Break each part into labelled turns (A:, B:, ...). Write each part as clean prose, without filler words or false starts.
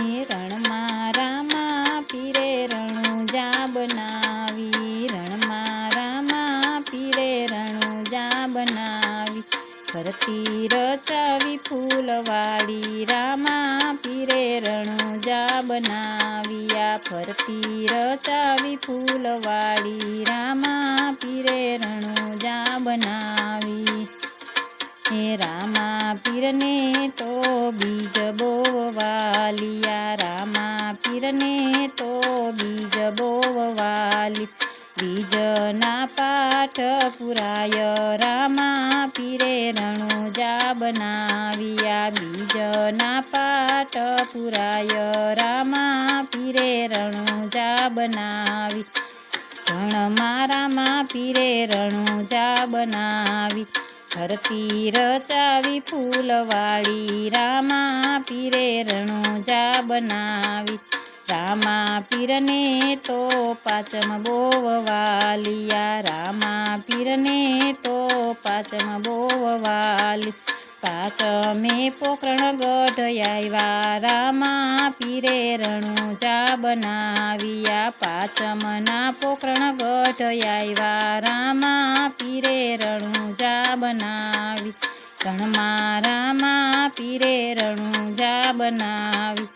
A: રણમાં રામા પીરે રણુજા બનાવી, રણમાં રામા પીરે રણુજા બનાવી, ફરતી રચાવી ફૂલવાડી રામા પીરે રણુજા બનાવી, આ ફરતી રચાવી ફૂલવાડી રામા પીરે રણુજા બનાવી. હે રામા પીરને તો બીજ બહુ વાલિયા, રામા પીરને તો બીજ બહુ વાલી, બીજના પાઠ પુરાય રામા પીરે રણુજા બનાવ્યા, બીજના પાઠ પુરાય રામા પીરે રણુજા બનાવી, રણમાં રામા પીરે રણુજા બનાવી, ફરતી રચાવી ફૂલવાડી રામા પીરે રણુજા બનાવી, રામા પીરને તો પાંચમ બહુ વાલિયા, રામા પીરને તો પાંચમ બહુ વાલી, પાંચમે પોકરણ ગઢ આવ્યા રામા પીરે રણુજા બનાવ્યા, પાંચમના પોકરણ ગઢ આવ્યા રામા પીરે રણુજા બનાવી, રણમાં રામા પીરે રણુજા બનાવી,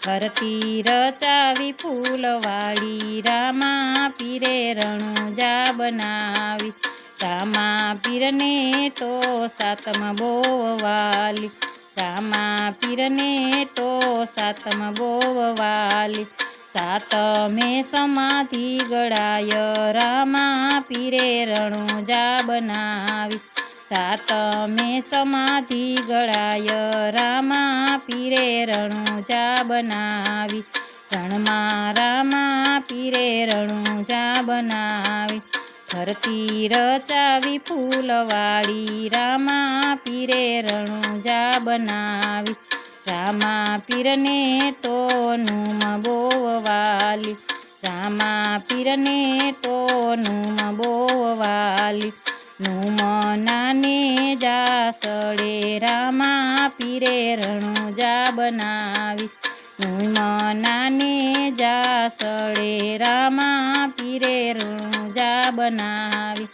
A: ફરતી રચાવી ફૂલવાડી રામા પીરે રણુજા બનાવી, રામા પીરને તો સાતમ બહુ વાલી, રામા પીરને તો સાતમ બહુ વાલી, સાતમે સમાધિ ગળાય રામા પીરે રણુજા બનાવી, સાતમે સમાધિ ગળાય રામા પીરે રણુજા બનાવી, રણમાં રામા પીરે રણુજા બનાવી, ફરતી રચાવી ફૂલવાડી રામા પીરે રણુજા બનાવી, રામા પીરને તો નુમ બહુ વાલી, રામા પીરને તો નુમ બહુ વાલી, નુમ નાને જાસળે રામા પીરે રણુજા બનાવી, નુમ નાને જાસળે રામા પીરે રણુજા બનાવી,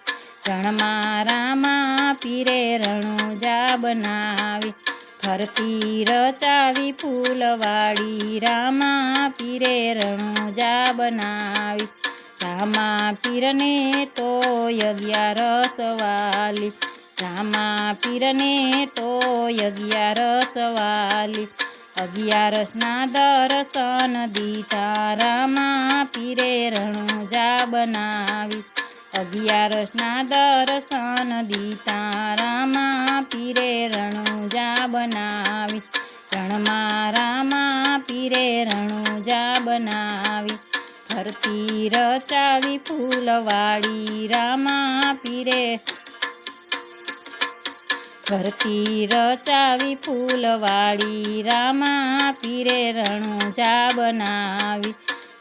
A: રણમાં રામા પીરે રણુજા બનાવી, ફરતી રચાવી ફૂલવાડી રામા પીરે રણુજા બનાવી, રામા પીરને તો 11 વાલી, રામા પીરને તો 11 વાલી, 11ના દર્શન દીધા રામા પીરે રણુજા બનાવી, 11ના દર્શન દીધા રામા પીરે રણુજા બનાવી, રણમાં રામા પીરે રણુજા બનાવી, ફરતી રચાવી ફૂલવાડી રામા પીરે, ફરતી રચાવી ફૂલવાડી રામા પીરે રણુજા બનાવી,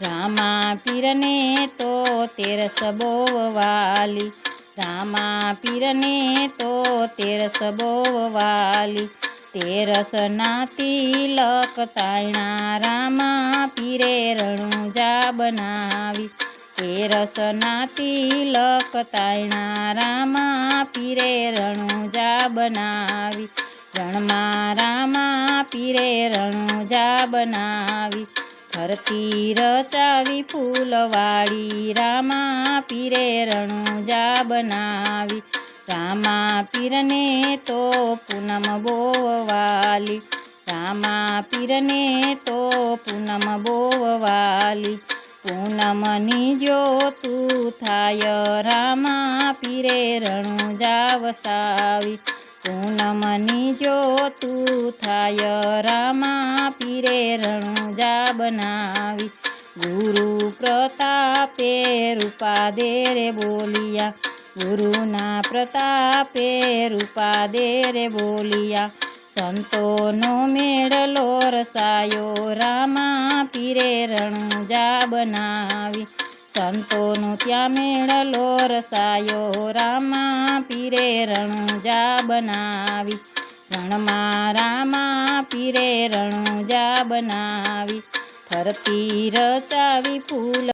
A: રામા પીરને તો 13 બહુ વાલી, રામા પીરને તો 13 બહુ વાલી, 13ના તિલક તાયણા રામા પીરે રણુજા બનાવી, 13ના તિલક તાયણા રામા પીરે રણુજા બનાવી, રણમાં રામા પીરે રણુજા બનાવી, ફરતી રચાવી ફૂલવાડી રામા પીરે રણુજા બનાવી, રામા પીરને તો પૂનમ બહુ વાલી, રામા પીરને તો પૂનમ બહુ વાલી, પૂનમની જ્યોતું થાય રામા પીરે રણુજા વસાવી, પૂનમની જ્યોતું થાય રામા પીરે રણુજા બનાવી, ગુરુ પ્રતાપે રૂપાદે રે બોલિયા, ગુરુના પ્રતાપે રૂપાદે રે બોલિયા, સંતોનો મેળલો રસાયો રામા પીરે રણુજા બનાવી, સંતોનો ત્યાં મેળલો રસાયો રામા પીરે રણુજા બનાવી, રણમાં રામા પીરે રણુજા બનાવી ફરતી રચાવી ફૂલ